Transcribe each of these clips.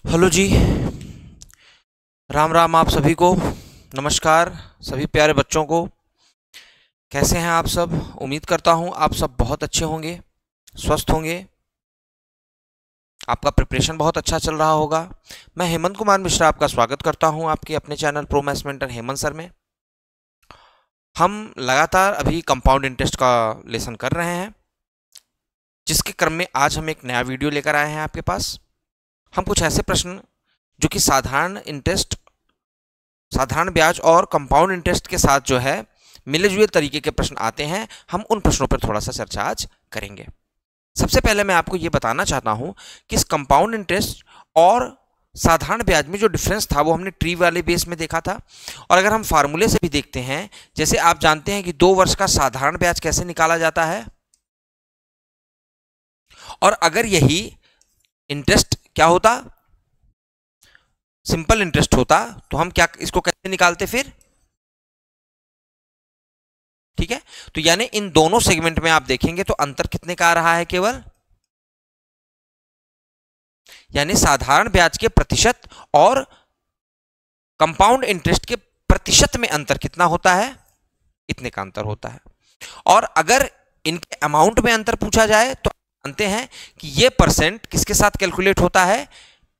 Hello जी। राम राम आप सभी को। नमस्कार सभी प्यारे बच्चों को। कैसे हैं आप सब? उम्मीद करता हूं आप सब बहुत अच्छे होंगे, स्वस्थ होंगे। आपका प्रिपरेशन बहुत अच्छा चल रहा होगा। मैं हेमंत कुमार मिश्रा आपका स्वागत करता हूं आपके अपने channel pro maths mentor Hemant sir में। हम लगातार अभी कंपाउंड इंटरेस्ट का लेसन कर रहे हैं, जिसके क्रम में आज हम एक नया वीडियो लेकर आए हैं आपके पास। हम कुछ ऐसे प्रश्न जो कि साधारण ब्याज और कंपाउंड इंटरेस्ट के साथ जो है मिले जुले तरीके के प्रश्न आते हैं, हम उन प्रश्नों पर थोड़ा सा चर्चा आज करेंगे। सबसे पहले मैं आपको यह बताना चाहता हूं कि इस कंपाउंड इंटरेस्ट और साधारण ब्याज में जो डिफरेंस था वो हमने ट्री वाले बेस में देखा था। और अगर हम फार्मूले से भी देखते हैं, जैसे आप जानते हैं कि 2 वर्ष का साधारण ब्याज कैसे निकाला जाता है, और अगर यही इंटरेस्ट क्या होता, सिंपल इंटरेस्ट होता, तो हम क्या इसको कैसे निकालते फिर? ठीक है, तो यानी इन दोनों सेगमेंट में आप देखेंगे तो अंतर कितने का आ रहा है? केवल, यानी साधारण ब्याज के प्रतिशत और कंपाउंड इंटरेस्ट के प्रतिशत में अंतर कितना होता है? इतने का अंतर होता है। और अगर इनके अमाउंट में अंतर पूछा जाए तो जानते हैं कि ये परसेंट किसके साथ कैलकुलेट होता है?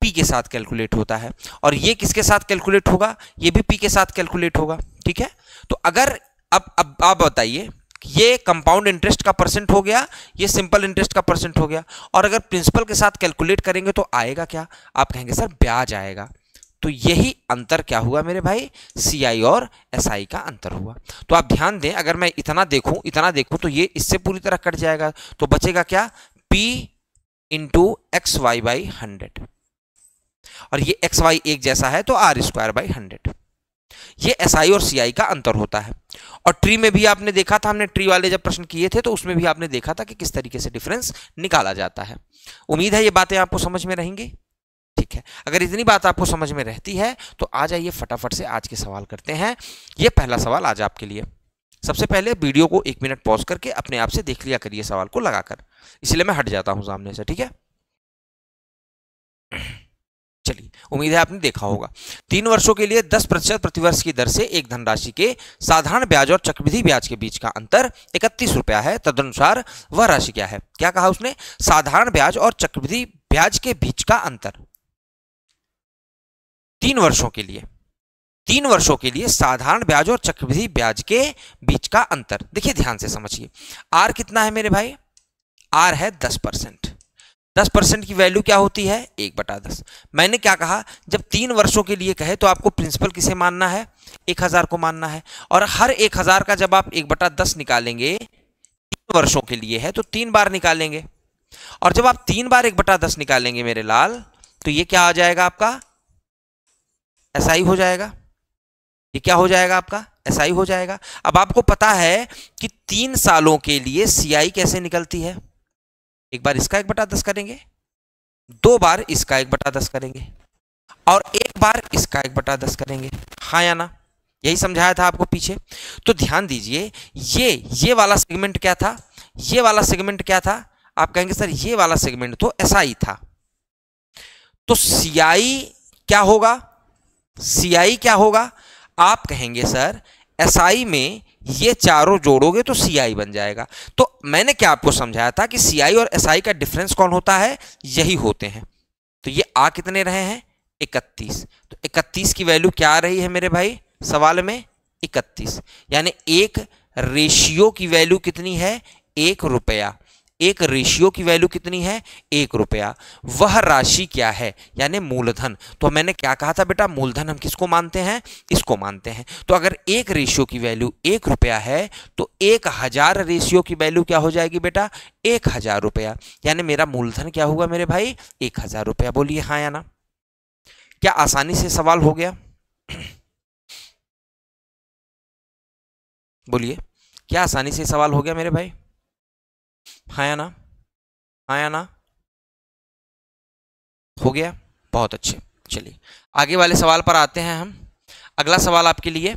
पी के साथ कैलकुलेट होता है। और ये किसके साथ कैलकुलेट होगा? ये भी पी के साथ कैलकुलेट होगा। ठीक है, तो अगर अब आप बताइए, ये कंपाउंड इंटरेस्ट का परसेंट हो गया, ये सिंपल इंटरेस्ट का परसेंट हो गया, और अगर प्रिंसिपल के साथ कैलकुलेट करेंगे तो आएगा क्या? आप कहेंगे सर ब्याज आएगा। तो यही अंतर क्या हुआ मेरे भाई? सीआई और एसआई का अंतर हुआ। तो आप ध्यान दें, अगर मैं इतना देखूं तो ये इससे पूरी तरह कट जाएगा, तो बचेगा क्या? P into X Y by 100, और ये एक्स वाई एक जैसा है तो आर स्क्वायर बाई 100। ये एसआई और सीआई का अंतर होता है। और ट्री में भी आपने देखा था, हमने ट्री वाले जब प्रश्न किए थे तो उसमें भी आपने देखा था कि किस तरीके से डिफरेंस निकाला जाता है। उम्मीद है ये बातें आपको समझ में रहेंगी। ठीक है, अगर इतनी बात आपको समझ में रहती है तो आ जाइए फटाफट से आज के सवाल करते हैं। ये पहला सवाल आज आपके लिए। सबसे पहले वीडियो को 1 मिनट पॉज करके अपने आप से देख लिया करिए सवाल को लगाकर, इसलिए मैं हट जाता हूं सामने से। ठीक है, चलिए, उम्मीद है आपने देखा होगा। 3 वर्षों के लिए 10% प्रतिवर्ष की दर से एक धनराशि के साधारण ब्याज और चक्रवृद्धि ब्याज के बीच का अंतर 31 रुपया है। तदनुसार वह राशि क्या है? क्या कहा उसने? साधारण ब्याज और चक्रवृद्धि ब्याज के बीच का अंतर 3 वर्षों के लिए, 3 वर्षों के लिए साधारण ब्याज और चक्रवृद्धि ब्याज के बीच का अंतर। देखिए ध्यान से समझिए, आर कितना है मेरे भाई? आर है 10%। 10% की वैल्यू क्या होती है? 1/10। मैंने क्या कहा, जब 3 वर्षों के लिए कहे तो आपको प्रिंसिपल किसे मानना है? 1000 को मानना है। और हर 1000 का जब आप 1/10 निकालेंगे, 3 वर्षों के लिए है तो 3 बार निकालेंगे। और जब आप 3 बार 1/10 निकालेंगे मेरे लाल, तो ये क्या आ जाएगा आपका? एसआई हो जाएगा। ये क्या हो जाएगा आपका? एसआई हो जाएगा। अब आपको पता है कि 3 सालों के लिए सीआई कैसे निकलती है? एक बार इसका 1/10 करेंगे, 2 बार इसका 1/10 करेंगे, और एक बार इसका 1/10 करेंगे। हाँ या ना? यही समझाया था आपको पीछे। तो ध्यान दीजिए, ये वाला सेगमेंट क्या था? ये वाला सेगमेंट क्या था? आप कहेंगे सर ये वाला सेगमेंट तो एसआई था। तो सीआई क्या होगा? सीआई क्या होगा? आप कहेंगे सर एसआई में ये चारों जोड़ोगे तो सीआई बन जाएगा। तो मैंने क्या आपको समझाया था कि सीआई और एसआई का डिफरेंस कौन होता है? यही होते हैं। तो ये आ कितने रहे हैं? 31। तो 31 की वैल्यू क्या आ रही है मेरे भाई सवाल में? 31। यानी एक रेशियो की वैल्यू कितनी है? 1 रुपया। एक रेशियो की वैल्यू कितनी है? 1 रुपया। वह राशि क्या है? यानी मूलधन। तो मैंने क्या कहा था बेटा? मूलधन हम किसको मानते हैं? इसको मानते हैं। तो अगर एक रेशियो की वैल्यू 1 रुपया है तो 1000 रेशियो की वैल्यू क्या हो जाएगी बेटा? 1000 रुपया। यानी मेरा मूलधन क्या हुआ मेरे भाई? 1000 रुपया। बोलिए हाँ या ना? क्या आसानी से सवाल हो गया? बोलिए, क्या आसानी से सवाल हो गया मेरे भाई? हाँ या ना? हाँ या ना? हो गया, बहुत अच्छे। चलिए आगे वाले सवाल पर आते हैं हम। अगला सवाल आपके लिए,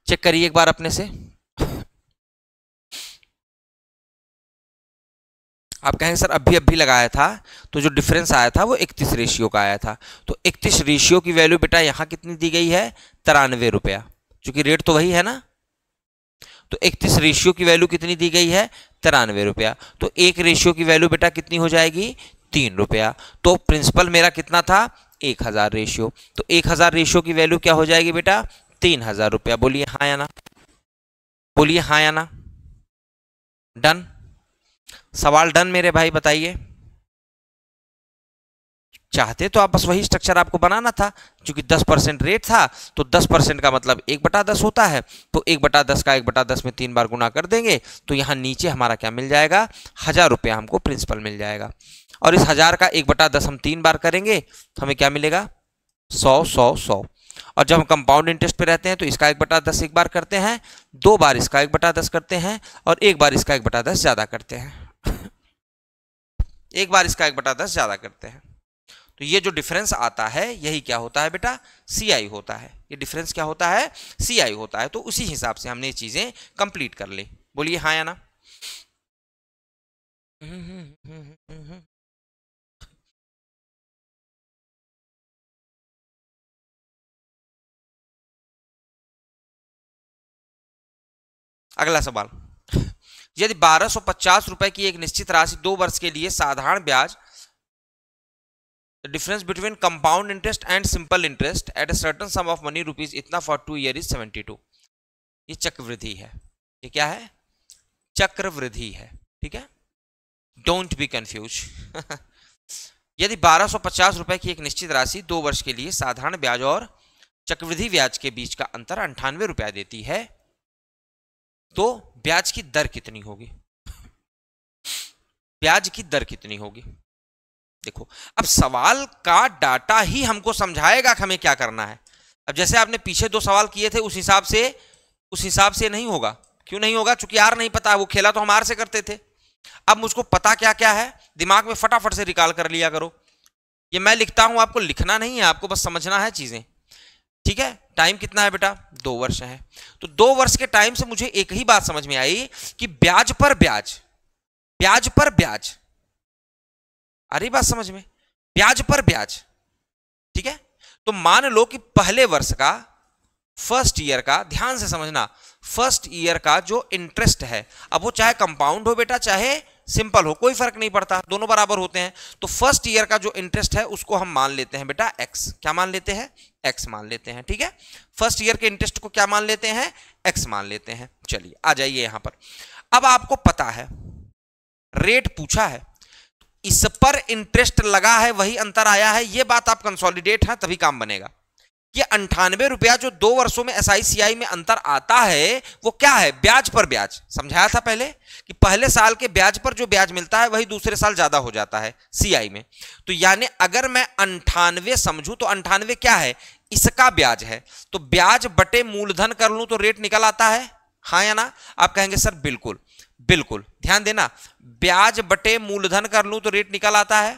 चेक करिए एक बार अपने से। आप कहेंगे सर अभी लगाया था तो जो डिफरेंस आया था वो 31 रेशियो का आया था, तो 31 रेशियो की वैल्यू बेटा यहाँ कितनी दी गई है, 93 रुपया, क्योंकि रेट तो वही है ना। तो 31 रेशियो की वैल्यू कितनी दी गई है, 93 रुपया। तो एक रेशियो की वैल्यू बेटा कितनी हो जाएगी, 3 रुपया। तो प्रिंसिपल मेरा कितना था, 1000 रेशियो। तो 1000 रेशियो की वैल्यू क्या हो जाएगी बेटा, 3000 रुपया। बोलिए हाँ या ना, बोलिए हाँ या ना। डन, सवाल डन मेरे भाई, बताइए। चाहते तो आप बस वही स्ट्रक्चर आपको बनाना था, क्योंकि 10% रेट था तो 10% का मतलब 1/10 होता है, तो 1/10 का 1/10 में 3 बार गुना कर देंगे तो यहाँ नीचे हमारा क्या मिल जाएगा, 1000 रुपया हमको प्रिंसिपल मिल जाएगा। और इस 1000 का 1/10 हम 3 बार करेंगे तो हमें क्या मिलेगा, 100 100 100। और जब हम कंपाउंड इंटरेस्ट पे रहते हैं तो इसका 1/10 एक बार करते हैं, 2 बार इसका 1/10 करते हैं और 1 बार इसका 1/10 ज्यादा करते हैं। 1 बार इसका 1/10 ज्यादा करते हैं। तो ये जो डिफरेंस आता है यही क्या होता है बेटा, CI होता है। ये डिफरेंस क्या होता है, CI होता है। तो उसी हिसाब से हमने ये चीजें कंप्लीट कर ली। बोलिए हाँ या ना। अगला सवाल, यदि 1250 रुपए की एक निश्चित राशि 2 वर्ष के लिए साधारण ब्याज, difference between compound interest and simple interest at a certain some of money rupees इतना फॉर 2 ईयर इज 72। ये चक्रवृद्धि है। ये क्या है, चक्रवृद्धि है। ठीक है, डोंट बी कंफ्यूज। यदि 1250 रुपए की एक निश्चित राशि 2 वर्ष के लिए साधारण ब्याज और चक्रवृद्धि ब्याज के बीच का अंतर 98 रुपया देती है तो ब्याज की दर कितनी होगी, ब्याज की दर कितनी होगी। देखो अब सवाल का डाटा ही हमको समझाएगा कि हमें क्या करना है। अब जैसे आपने पीछे 2 सवाल किए थे उस हिसाब से नहीं होगा। क्यों नहीं होगा, क्योंकि आर नहीं पता, वो खेला तो हम आर से करते थे। अब मुझको पता क्या क्या है, दिमाग में फटाफट से रिकॉल कर लिया करो। ये मैं लिखता हूं, आपको लिखना नहीं है, आपको बस समझना है चीजें। ठीक है, टाइम कितना है बेटा, 2 वर्ष है। तो 2 वर्ष के टाइम से मुझे एक ही बात समझ में आई कि ब्याज पर ब्याज, ब्याज पर ब्याज, अरे बात समझ में, ब्याज पर ब्याज। ठीक है, तो मान लो कि पहले वर्ष का, फर्स्ट ईयर का, ध्यान से समझना, फर्स्ट ईयर का जो इंटरेस्ट है, अब वो चाहे कंपाउंड हो बेटा चाहे सिंपल हो, कोई फर्क नहीं पड़ता, दोनों बराबर होते हैं। तो फर्स्ट ईयर का जो इंटरेस्ट है उसको हम मान लेते हैं बेटा एक्स। क्या मान लेते हैं, एक्स मान लेते हैं। ठीक है, फर्स्ट ईयर के इंटरेस्ट को क्या मान लेते हैं, एक्स मान लेते हैं। चलिए आ जाइए यहां पर। अब आपको पता है रेट पूछा है, इस पर इंटरेस्ट लगा है, वही अंतर आया है, ये बात आप कंसोलिडेट है तभी काम बनेगा। ये 98 रुपया जो 2 वर्षों में SICI में अंतर आता है वो क्या है, ब्याज पर ब्याज। समझाया था पहले कि पहले साल के ब्याज पर जो ब्याज मिलता है वही दूसरे साल ज्यादा हो जाता है CI में। तो यानी अगर मैं 98 समझूं तो 98 क्या है, इसका ब्याज है, तो ब्याज बटे मूलधन कर लूं तो रेट निकल आता है। हाँ या ना, आप कहेंगे सर बिल्कुल बिल्कुल, ध्यान देना, ब्याज बटे मूलधन कर लूं तो रेट निकल आता है।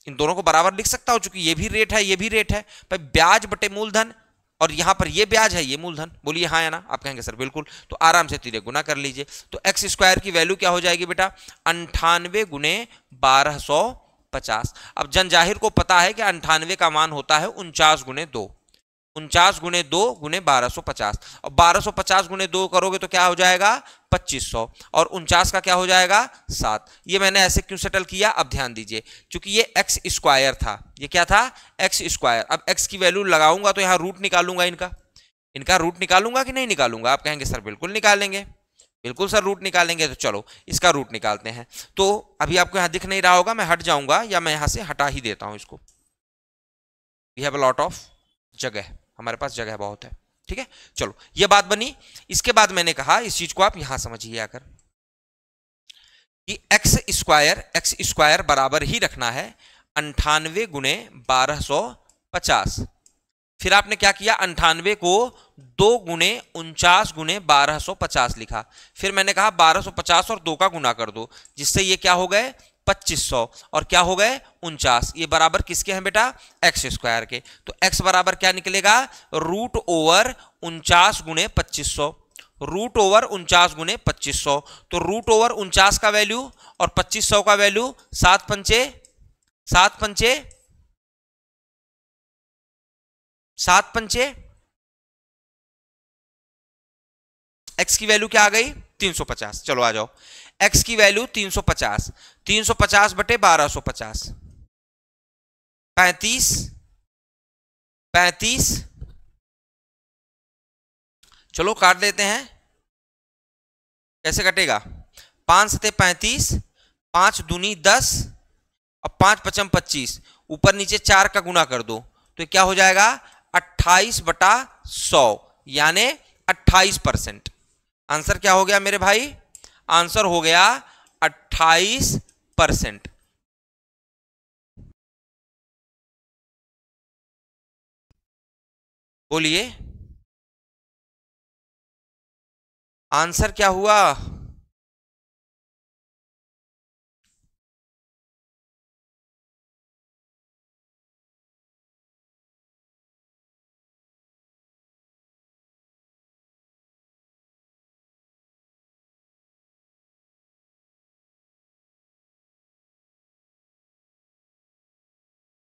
इन दोनों को बराबर लिख सकता हूं, चूंकि ये भी रेट है ये भी रेट है, पर ब्याज बटे मूलधन, और यहां पर ये ब्याज है ये मूलधन। बोलिए हाँ या ना, आप कहेंगे सर बिल्कुल। तो आराम से 3 गुना कर लीजिए, तो एक्स स्क्वायर की वैल्यू क्या हो जाएगी बेटा, 98 गुने 1250। अब जनजाहिर को पता है कि 98 का मान होता है 49 गुने 2, 49 गुने 2 गुने 1250, और 1250 गुने 2 करोगे तो क्या हो जाएगा 2500, और 49 का क्या हो जाएगा 7। ये मैंने ऐसे क्यों सेटल किया, अब ध्यान दीजिए, क्योंकि ये एक्स स्क्वायर था, ये क्या था एक्स स्क्वायर। अब एक्स की वैल्यू लगाऊंगा तो यहां रूट निकालूंगा, इनका रूट निकालूंगा कि नहीं निकालूंगा। आप कहेंगे सर बिल्कुल निकालेंगे, बिल्कुल सर रूट निकालेंगे। तो चलो इसका रूट निकालते हैं। तो अभी आपको यहां दिख नहीं रहा होगा, मैं हट जाऊंगा या मैं यहां से हटा ही देता हूं इसको। We have a lot of जगह, हमारे पास जगह बहुत है। ठीक है, चलो ये बात बनी। इसके बाद मैंने कहा इस चीज को आप यहां समझिए आकर कि एक्स स्क्वायर बराबर ही रखना है 98 गुने 1250। फिर आपने क्या किया, 98 को 2 गुने 49 गुने 1250 लिखा। फिर मैंने कहा 1250 और 2 का गुना कर दो, जिससे ये क्या हो गए 2500, और क्या हो गए 49। ये बराबर किसके हैं बेटा, एक्स स्क्वायर के। तो एक्स बराबर क्या निकलेगा, रूट ओवर 49 गुने 2500, रूट ओवर 49 गुने 2500, तो रूट ओवर 49 का वैल्यू और 2500 का वैल्यू 7 पंचे 7 पंचे 7 पंचे x की वैल्यू क्या आ गई 350। चलो आ जाओ, x की वैल्यू 350, 350 बटे 1250, 35 35। चलो काट देते हैं, कैसे कटेगा, 5 सते 35, 5 दूनी 10 और 5 पचम 25, ऊपर नीचे 4 का गुना कर दो तो क्या हो जाएगा 28 बटा 100 यानी 28%। आंसर क्या हो गया मेरे भाई, आंसर हो गया 28%। बोलिए आंसर क्या हुआ।